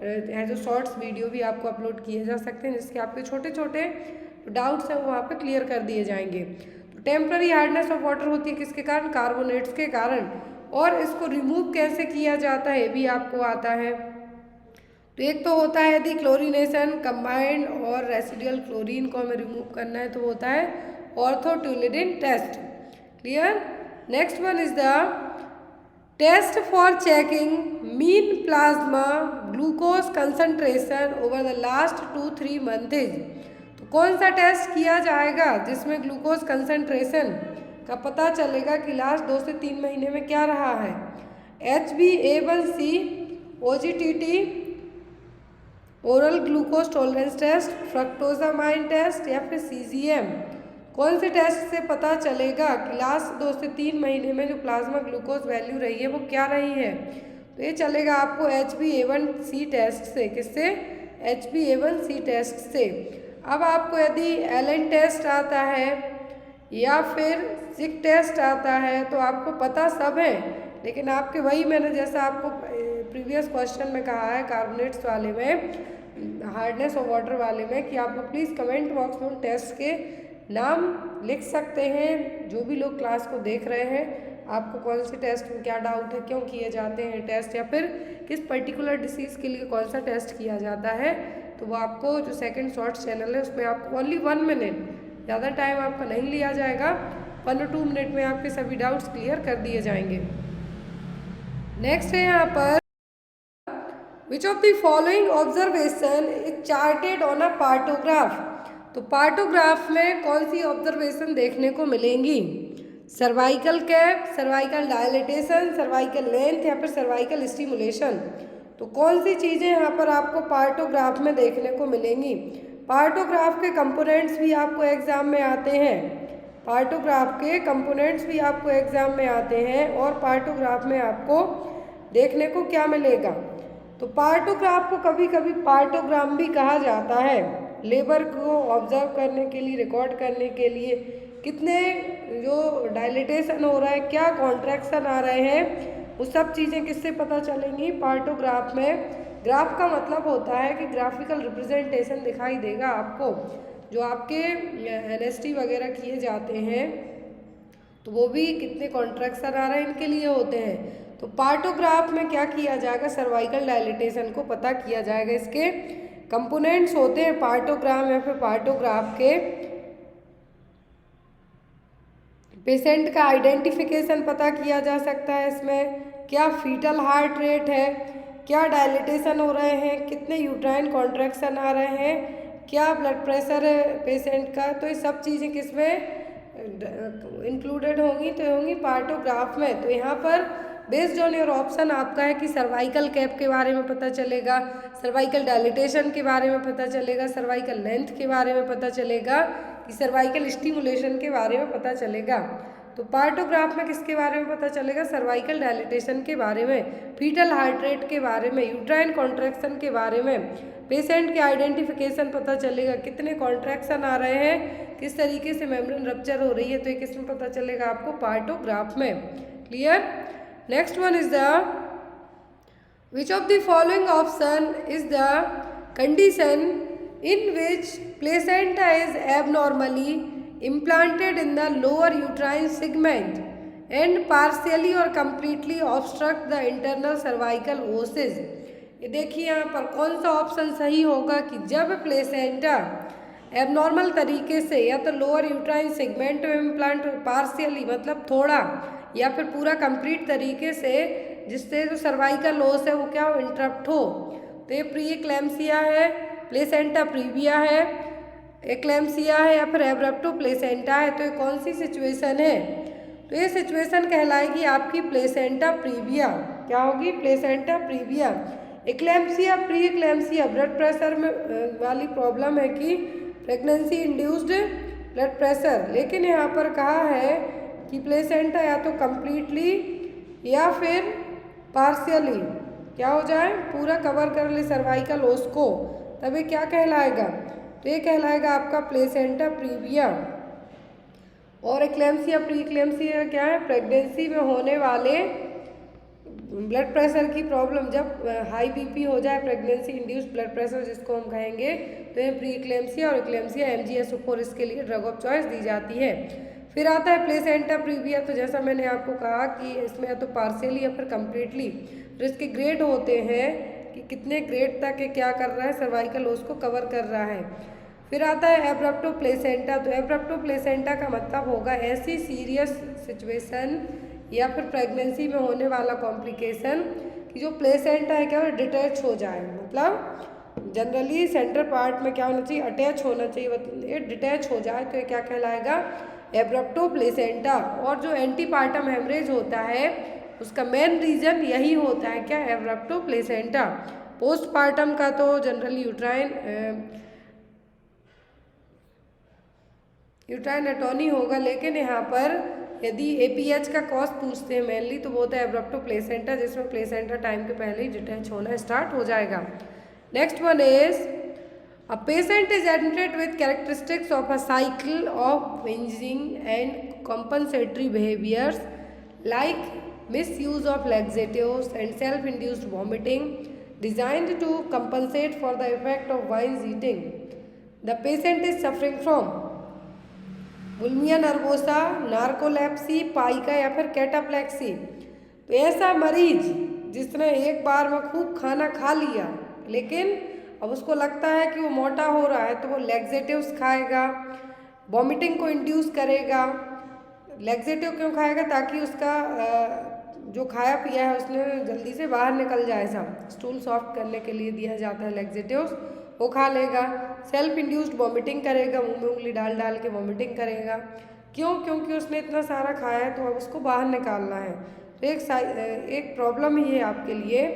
है जो शॉर्ट्स वीडियो भी आपको अपलोड किए जा सकते हैं, जिसके आपके छोटे छोटे डाउट्स हैं वो वहाँ पे क्लियर कर दिए जाएंगे। तो टेम्पररी हार्डनेस ऑफ वाटर होती है किसके कारण? कार्बोनेट्स के कारण। और इसको रिमूव कैसे किया जाता है ये भी आपको आता है। तो एक तो होता है यदि क्लोरीनेशन कंबाइंड और रेसिडुअल क्लोरीन को हमें रिमूव करना है तो होता है orthotolidine test. Clear. Next one is the test for checking mean plasma glucose concentration over the last 2-3 months. तो कौन सा टेस्ट किया जाएगा जिसमें ग्लूकोज कंसंट्रेशन का पता चलेगा कि लास्ट 2 से 3 महीने में क्या रहा है? HbA1c, OGTT, oral glucose tolerance test, fructosamine test या फिर CGM। कौन से टेस्ट से पता चलेगा कि लास्ट 2 से 3 महीने में जो प्लाज्मा ग्लूकोज वैल्यू रही है वो क्या रही है? तो ये चलेगा आपको HbA1c टेस्ट से। किससे? HbA1c टेस्ट से। अब आपको यदि एलन टेस्ट आता है या फिर सिक टेस्ट आता है तो आपको पता सब है, लेकिन आपके वही मैंने जैसा आपको प्रीवियस क्वेश्चन में कहा है कार्बोनेट्स वाले में, हार्डनेस ऑफ वाटर वाले में, कि आप लोग प्लीज़ कमेंट बॉक्स में उन टेस्ट के नाम लिख सकते हैं। जो भी लोग क्लास को देख रहे हैं, आपको कौन से टेस्ट में क्या डाउट है, क्यों किए जाते हैं टेस्ट, या फिर किस पर्टिकुलर डिसीज़ के लिए कौन सा टेस्ट किया जाता है, तो वो आपको जो सेकंड शॉर्ट्स चैनल है उसमें आपको ओनली 1 मिनट, ज़्यादा टाइम आपका नहीं लिया जाएगा, 1 और 2 मिनट में आपके सभी डाउट्स क्लियर कर दिए जाएंगे। नेक्स्ट है यहाँ पर विच of the following observation is chartered on a partograph. तो पार्टोग्राफ में कौन सी ऑब्जर्वेशन देखने को मिलेंगी? Cervical cap, cervical dilatation, cervical length या फिर सर्वाइकल स्टिमुलेशन। तो कौन सी चीज़ें यहाँ पर आपको पार्टोग्राफ में देखने को मिलेंगी? पार्टोग्राफ के कंपोनेंट्स भी आपको एग्जाम में आते हैं, पार्टोग्राफ के कंपोनेंट्स भी आपको एग्जाम में आते हैं, और पार्टोग्राफ में आपको देखने को क्या मिलेगा? तो पार्टोग्राफ को कभी कभी पार्टोग्राम भी कहा जाता है। लेबर को ऑब्जर्व करने के लिए, रिकॉर्ड करने के लिए कितने जो डायलिटेशन हो रहा है, क्या कॉन्ट्रैक्शन आ रहे हैं, वो सब चीज़ें किससे पता चलेंगी? पार्टोग्राफ में। ग्राफ का मतलब होता है कि ग्राफिकल रिप्रेजेंटेशन दिखाई देगा आपको। जो आपके NST वगैरह किए जाते हैं तो वो भी कितने कॉन्ट्रैक्शन आ रहे हैं इनके लिए होते हैं। तो पार्टोग्राफ में क्या किया जाएगा? सर्वाइकल डायलिटेशन को पता किया जाएगा। इसके कंपोनेंट्स होते हैं पार्टोग्राम या फिर पार्टोग्राफ के। पेशेंट का आइडेंटिफिकेशन पता किया जा सकता है इसमें, क्या फीटल हार्ट रेट है, क्या डायलिटेशन हो रहे हैं, कितने यूट्राइन कॉन्ट्रैक्शन आ रहे हैं, क्या ब्लड प्रेशर है पेशेंट का। तो ये सब चीज़ें किसमें इंक्लूडेड होंगी? तो होंगी पार्टोग्राफ में। तो यहाँ पर बेस्ड ऑन योर ऑप्शन आपका है कि सर्वाइकल कैप के बारे में पता चलेगा, सर्वाइकल डायलिटेशन के बारे में पता चलेगा, सर्वाइकल लेंथ के बारे में पता चलेगा, कि सर्वाइकल स्टिमुलेशन के बारे में पता चलेगा। तो पार्टोग्राफ में किसके बारे में पता चलेगा? सर्वाइकल डायलिटेशन के बारे में, फीटल हार्ट रेट के बारे में, यूट्राइन कॉन्ट्रैक्शन के बारे में, पेशेंट के आइडेंटिफिकेशन पता चलेगा, कितने कॉन्ट्रैक्शन आ रहे हैं, किस तरीके से मेम्ब्रेन रप्चर हो रही है, तो ये किसमें पता चलेगा आपको? पार्टोग्राफ में। Clear. Next one is the which of the following option is the condition in which placenta is abnormally implanted in the lower uterine segment and partially or completely obstruct the internal cervical osses। ये देखिए यहाँ पर कौन सा option सही होगा कि जब प्लेसेंटा एबनॉर्मल तरीके से या तो लोअर यूट्राइन सेगमेंट में इम्प्लांट पार्शियली मतलब थोड़ा या फिर पूरा कंप्लीट तरीके से, जिससे जो सर्वाइकल ओस है वो क्या हो? इंटरप्ट हो। तो ये प्री एक्लैम्सिया है, प्लेसेंटा प्रीविया है, एक्लैम्सिया है या फिर एब्रप्टो प्लेसेंटा है। तो ये कौन सी सिचुएशन है? तो ये सिचुएशन कहलाएगी आपकी प्लेसेंटा प्रीविया। क्या होगी? Placenta previa. Eclampsia, pre eclampsia blood pressure में वाली प्रॉब्लम है कि प्रेगनेंसी इंड्यूस्ड ब्लड प्रेशर, लेकिन यहाँ पर कहा है कि प्लेसेंटा या तो कम्प्लीटली या फिर पार्शियली क्या हो जाए? पूरा कवर कर ले सर्वाइकल ओस को, तभी क्या कहलाएगा? तो ये कहलाएगा आपका प्लेसेंटा प्रीविया। और एक्लैम्सिया, प्री एक्लैम्सिया क्या है? प्रेगनेंसी में होने वाले ब्लड प्रेशर की प्रॉब्लम, जब हाई BP हो जाए, प्रेगनेंसी इंड्यूस्ड ब्लड प्रेशर जिसको हम कहेंगे, तो ये प्री एक्लैम्सिया और एक्लैम्सिया MgSO4 इसके लिए ड्रग ऑफ चॉइस दी जाती है। फिर आता है प्लेसेंटा प्रीविया। तो जैसा मैंने आपको कहा कि इसमें या तो पार्शियली या फिर कम्प्लीटली, फिर इसके ग्रेड होते हैं कि कितने ग्रेड तक ये क्या कर रहा है, सर्वाइकल ओस को कवर कर रहा है। फिर आता है एब्रप्टो प्लेसेंटा। तो एब्रप्टो प्लेसेंटा का मतलब होगा ऐसी सीरियस सिचुएशन या फिर प्रेगनेंसी में होने वाला कॉम्प्लिकेशन कि जो प्लेसेंटा है क्या डिटैच हो जाए, मतलब जनरली सेंटर पार्ट में क्या होना चाहिए, अटैच होना चाहिए, ये डिटैच हो जाए तो ये क्या कहलाएगा, एब्रप्टो प्लेसेंटा। और जो एंटीपार्टम हेमरेज होता है उसका मेन रीजन यही होता है क्या, एब्रप्टो प्लेसेंटा। पोस्टपार्टम का तो जनरली यूट्राइन एटोनी होगा, लेकिन यहाँ पर यदि APH का कॉज पूछते हैं मेनली तो वो होता है एब्रप्टो प्लेसेंटा, जिसमें प्लेसेंटा टाइम के पहले ही डिटैच होना स्टार्ट हो जाएगा। Next one is a patient is admitted with characteristics of a cycle of bingeing and compensatory behaviours like misuse of laxatives and self-induced vomiting designed to compensate for the effect of wine's eating. The patient is suffering from bulimia nervosa, narcolepsy, pica या फिर cataplexy. तो ऐसा मरीज जिसने एक बार में खूब खाना खा लिया लेकिन अब उसको लगता है कि वो मोटा हो रहा है तो वो लैक्सेटिव्स खाएगा, वॉमिटिंग को इंड्यूस करेगा। लैक्सेटिव क्यों खाएगा, ताकि उसका जो खाया पिया है उसने जल्दी से बाहर निकल जाए, सब स्टूल सॉफ्ट करने के लिए दिया जाता है लैक्सेटिव्स, वो खा लेगा। सेल्फ इंड्यूस्ड वॉमिटिंग करेगा, मुंह में उंगली डाल डाल के वॉमिटिंग करेगा। क्यों, क्योंकि उसने इतना सारा खाया है तो अब उसको बाहर निकालना है। तो एक प्रॉब्लम ही है आपके लिए।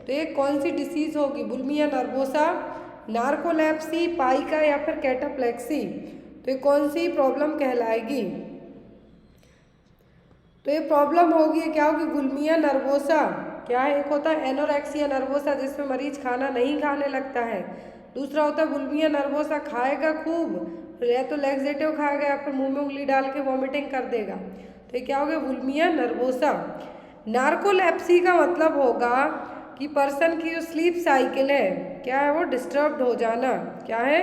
तो एक कौन सी डिसीज़ होगी, बुलिमिया नर्वोसा, नार्कोलेप्सी, पाइका या फिर कैटाप्लेक्सी। तो ये कौन सी प्रॉब्लम कहलाएगी, तो ये प्रॉब्लम होगी क्या होगी, बुलिमिया नर्वोसा। क्या है, एक होता है एनोरेक्सिया नर्वोसा जिसमें मरीज खाना नहीं खाने लगता है, दूसरा होता है बुलिमिया नर्वोसा खाएगा खूब, या तो लैक्सेटिव खाएगा या फिर मुंह में उंगली डाल के वॉमिटिंग कर देगा। तो ये क्या हो गया, बुलिमिया नर्वोसा। नार्कोलेप्सी का मतलब होगा कि पर्सन की जो स्लीप साइकिल है क्या है, वो डिस्टर्ब्ड हो जाना। क्या है,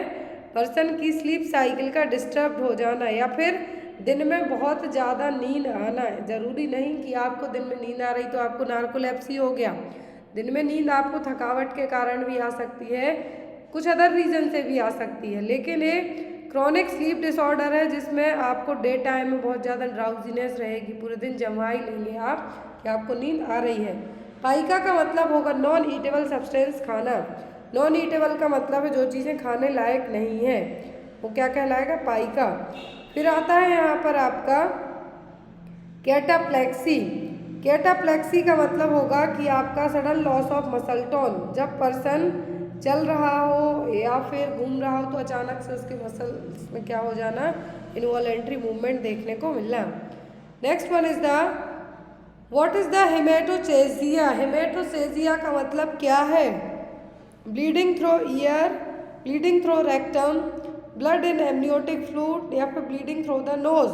पर्सन की स्लीप साइकिल का डिस्टर्ब्ड हो जाना, या फिर दिन में बहुत ज़्यादा नींद आना है। ज़रूरी नहीं कि आपको दिन में नींद आ रही तो आपको नार्कोलेप्सी हो गया। दिन में नींद आपको थकावट के कारण भी आ सकती है, कुछ अदर रीज़न से भी आ सकती है, लेकिन ये क्रॉनिक स्लीप डिसऑर्डर है जिसमें आपको डे टाइम में बहुत ज़्यादा ड्राउजीनेस रहेगी, पूरे दिन जमा ही लेंगे आप कि आपको नींद आ रही है। पाइका का मतलब होगा नॉन ईटेबल सब्सटेंस खाना। नॉन ईटेबल का मतलब है जो चीज़ें खाने लायक नहीं है, वो क्या कहलाएगा, पाइका। फिर आता है यहाँ पर आपका कैटाप्लेक्सी। कैटाप्लेक्सी का मतलब होगा कि आपका sudden loss of muscle tone, जब पर्सन चल रहा हो या फिर घूम रहा हो तो अचानक से उसके मसल्स में क्या हो जाना, इनवॉलेंट्री मूवमेंट देखने को मिलना। Next one is the what is the haematochezia. Haematochezia का मतलब क्या है, bleeding through ear, bleeding through rectum, blood in amniotic fluid या फिर ब्लीडिंग थ्रू द नोज।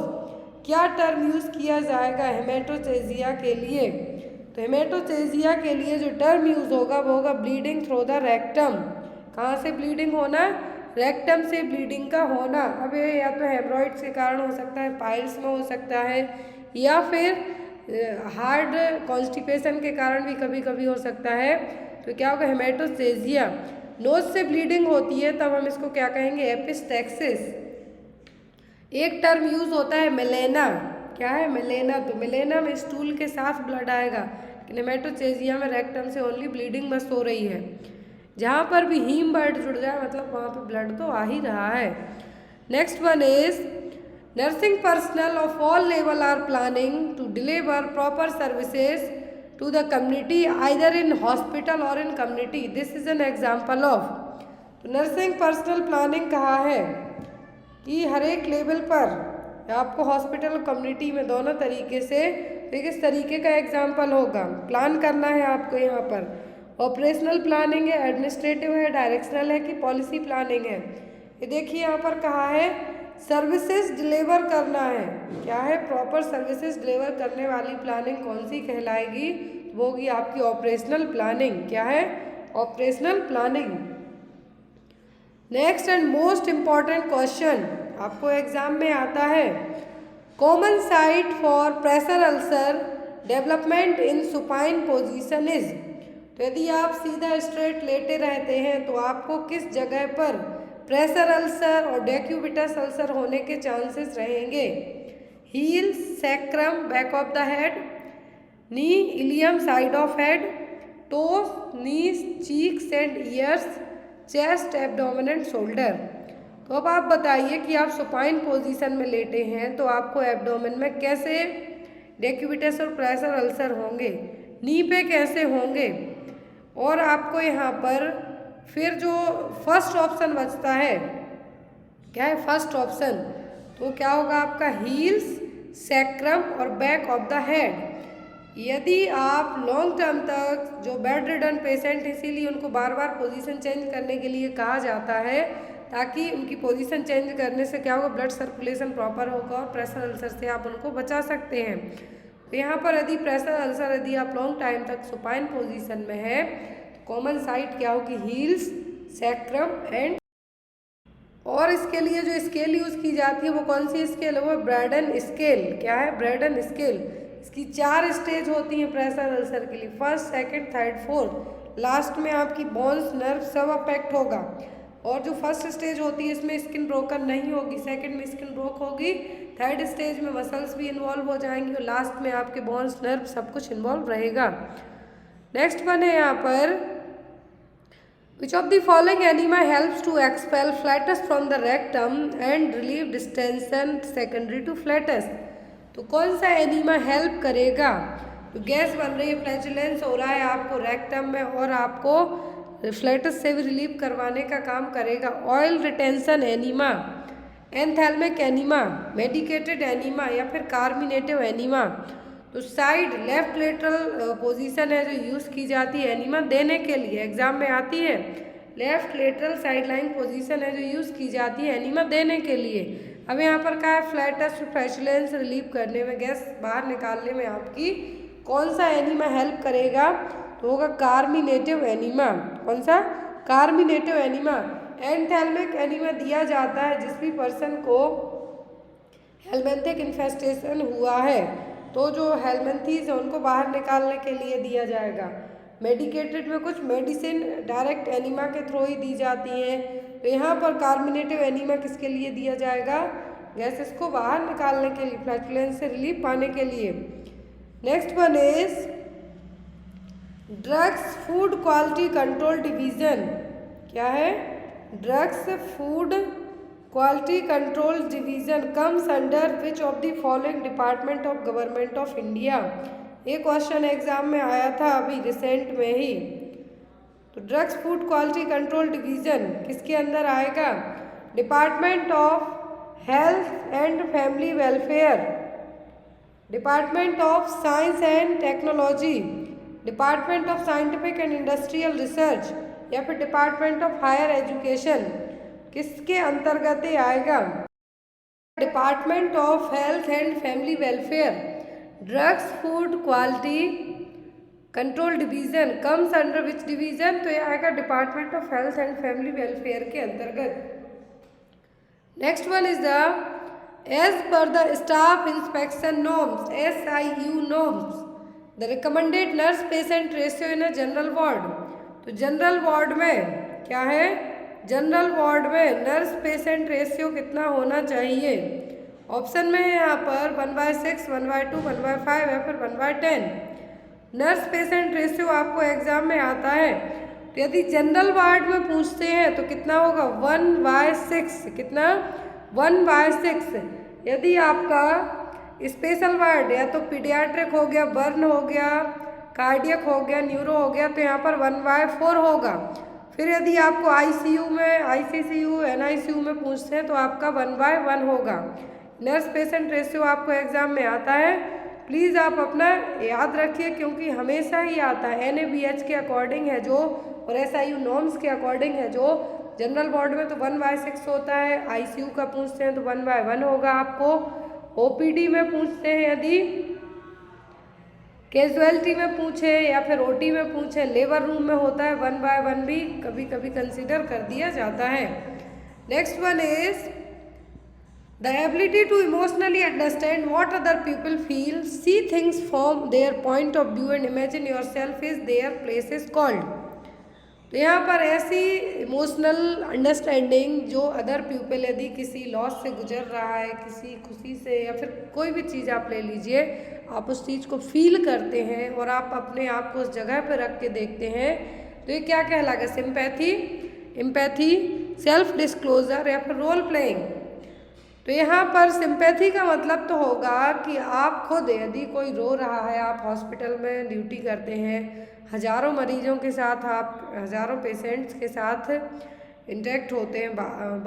क्या टर्म यूज़ किया जाएगा हेमेटोचेजिया के लिए, तो हेमेटोचेजिया के लिए जो टर्म यूज़ होगा वो होगा ब्लीडिंग थ्रू द रेक्टम। कहाँ से ब्लीडिंग होना, रेक्टम से ब्लीडिंग का होना। अब ये या तो हेमरॉइड्स के कारण हो सकता है, पाइल्स में हो सकता है, या फिर हार्ड कॉन्स्टिपेशन के कारण भी कभी कभी हो सकता है। तो क्या होगा, हेमेटोचेजिया। नोज से ब्लीडिंग होती है तब हम इसको क्या कहेंगे, एपिस्टैक्सिस। एक टर्म यूज़ होता है मेलेना। क्या है, मेलेना। तो मेलेना में स्टूल के साथ ब्लड आएगा, लेकिन हेमेटोचेजिया में रेक्टम से ओनली ब्लीडिंग बस हो रही है। जहाँ पर भी हीम ब्लड जुड़ जाए मतलब वहाँ पे ब्लड तो आ ही रहा है। Next one is nursing personal of all level are planning to deliver proper services to the community either in hospital or in community. This is an example of। तो नर्सिंग पर्सनल प्लानिंग कहा है कि हर एक level पर आपको hospital और community में दोनों तरीके से, तो किस तरीके का एग्जाम्पल होगा, प्लान करना है आपको। यहाँ पर ऑपरेशनल प्लानिंग है, एडमिनिस्ट्रेटिव है, डायरेक्शनल है कि पॉलिसी प्लानिंग है। ये देखिए यहाँ पर कहा है सर्विसेज डिलीवर करना है। क्या है, प्रॉपर सर्विसेज डिलीवर करने वाली प्लानिंग कौन सी कहलाएगी, वो होगी आपकी ऑपरेशनल प्लानिंग। क्या है, operational planning. Next and most important question आपको एग्जाम में आता है, common site for pressure ulcer development in supine position is. तो यदि आप सीधा स्ट्रेट लेटे रहते हैं तो आपको किस जगह पर प्रेशर अल्सर और डेक्यूबिटस अल्सर होने के चांसेस रहेंगे? Heel, sacrum, back of the head, knee, ilium, side of head, toes, knees, cheeks and ears, chest, abdomen, shoulder. तो अब आप बताइए कि आप सुपाइन पोजीशन में लेटे हैं तो आपको एब्डोमेन में कैसे डेक्यूबिटस और प्रेशर अल्सर होंगे, नी पे कैसे होंगे, और आपको यहाँ पर फिर जो फर्स्ट ऑप्शन बचता है, क्या है फर्स्ट ऑप्शन? तो क्या होगा आपका? हील्स, सैक्रम और बैक ऑफ द हेड। यदि आप लॉन्ग टर्म तक जो बेड रिडन पेशेंट, इसीलिए उनको बार बार पोजीशन चेंज करने के लिए कहा जाता है, ताकि उनकी पोजीशन चेंज करने से क्या होगा, ब्लड सर्कुलेशन प्रॉपर होगा और प्रेशर अल्सर से आप उनको बचा सकते हैं। तो यहाँ पर यदि प्रेशर अल्सर, यदि आप लॉन्ग टाइम तक सुपाइन पोजीशन में है, कॉमन साइट क्या होगी? हील्स, सैक्रम एंड, और इसके लिए जो स्केल यूज़ की जाती है वो कौन सी स्केल है? वो ब्रैडन स्केल। क्या है? Braden scale. इसकी 4 स्टेज होती हैं प्रेशर अल्सर के लिए, first, second, third, fourth. Last में आपकी बोन्स, नर्व सब अफेक्ट होगा। और जो फर्स्ट स्टेज होती है इसमें स्किन ब्रोकन नहीं होगी, सेकंड में स्किन ब्रोक होगी, थर्ड स्टेज में मसल्स भी इन्वॉल्व हो जाएंगी और लास्ट में आपके बोन्स, नर्व सब कुछ इन्वॉल्व रहेगा। नेक्स्ट वन है यहाँ पर, Which of the following enema helps to expel flatus from the rectum and relieve distension secondary to flatus? तो कौन सा एनीमा हेल्प करेगा? तो गैस बन रही है, फ्लैचुलेंस हो रहा है आपको रेक्टम में और आपको फ्लैटस से भी रिलीव करवाने का काम करेगा। Oil retention enema, anthelmintic enema, medicated enema या फिर कार्मिनेटिव एनीमा। तो साइड लेफ्ट लेटरल पोजीशन है जो यूज़ की जाती है एनीमा देने के लिए, एग्जाम में आती है। Left lateral side line position है जो यूज़ की जाती है एनीमा देने के लिए। अब यहाँ पर क्या है? फ्लैटस, फ्लैचुलेंस रिलीव करने में, गैस बाहर निकालने में आपकी कौन सा एनीमा हेल्प करेगा? तो होगा कार्मिनेटिव एनीमा। कौन सा? Carminative enema. एंथेल्मिक एनीमा दिया जाता है जिस भी पर्सन को हेलमिंथिक इन्फेस्टेशन हुआ है, तो जो हेलमिंथीज है उनको बाहर निकालने के लिए दिया जाएगा। मेडिकेटेड में कुछ मेडिसिन डायरेक्ट एनीमा के थ्रू ही दी जाती हैं। तो यहाँ पर कार्मिनेटिव एनीमा किसके लिए दिया जाएगा? गैसेस को बाहर निकालने के लिए, फ्लैचुलेंस से रिलीफ पाने के लिए। Next one is drugs food quality control division. क्या है? Drugs food quality control division comes under which of the following department of government of India? ये क्वेश्चन एग्जाम में आया था अभी रिसेंट में ही। तो drugs food quality control division किसके अंदर आएगा? Department of health and family welfare, department of science and technology, department of scientific and industrial research या फिर डिपार्टमेंट ऑफ हायर एजुकेशन, किसके अंतर्गत ये आएगा? Department of health and family welfare. Drugs food quality control division comes under which division? तो ये आएगा department of health and family welfare के अंतर्गत। Next one is the as per the staff inspection norms, SIU norms, the recommended nurse patient ratio in a general ward. तो general ward में क्या है? General ward में nurse patient ratio कितना होना चाहिए? ऑप्शन में है यहाँ पर 1/6, 1/2, 1/5 या फिर 1/10। नर्स पेशेंट रेशियो आपको एग्जाम में आता है, तो यदि जनरल वार्ड में पूछते हैं तो कितना होगा? 1/6। कितना? 1/6। यदि आपका स्पेशल वार्ड या तो पीडियाट्रिक हो गया, बर्न हो गया, कार्डियक हो गया, न्यूरो हो गया, तो यहाँ पर 1/4 होगा। फिर यदि आपको ICU में, ICCU, NICU में पूछते हैं तो आपका 1/1 होगा। नर्स पेशेंट रेशियो आपको एग्जाम में आता है, प्लीज़ आप अपना याद रखिए क्योंकि हमेशा ही आता है। NABH के अकॉर्डिंग है जो और SIU नॉर्म्स के अकॉर्डिंग है जो। जनरल वार्ड में तो 1/6 होता है, ICU का पूछते हैं तो 1/1 होगा आपको। OPD में पूछते हैं, यदि कैजुअलिटी में पूछे या फिर OT में पूछे, लेबर रूम में होता है 1/1 भी कभी कभी कंसीडर कर दिया जाता है। Next one is The ability to emotionally understand what other people feel, see things from their point of view and imagine yourself is their place is called. तो यहाँ पर ऐसी इमोशनल अंडरस्टैंडिंग जो अदर पीपल यदि किसी loss से गुजर रहा है, किसी खुशी से या फिर कोई भी चीज़ आप ले लीजिए, आप उस चीज़ को फील करते हैं और आप अपने आप को उस जगह पर रख के देखते हैं, तो ये क्या कहलाएगा? सिंपैथी, एम्पैथी, सेल्फ डिस्क्लोजर या फिर रोल प्लेइंग। तो यहाँ पर सिंपैथी का मतलब तो होगा कि आप खुद यदि कोई रो रहा है, आप हॉस्पिटल में ड्यूटी करते हैं, हज़ारों मरीजों के साथ, आप हज़ारों पेशेंट्स के साथ इंटरेक्ट होते हैं,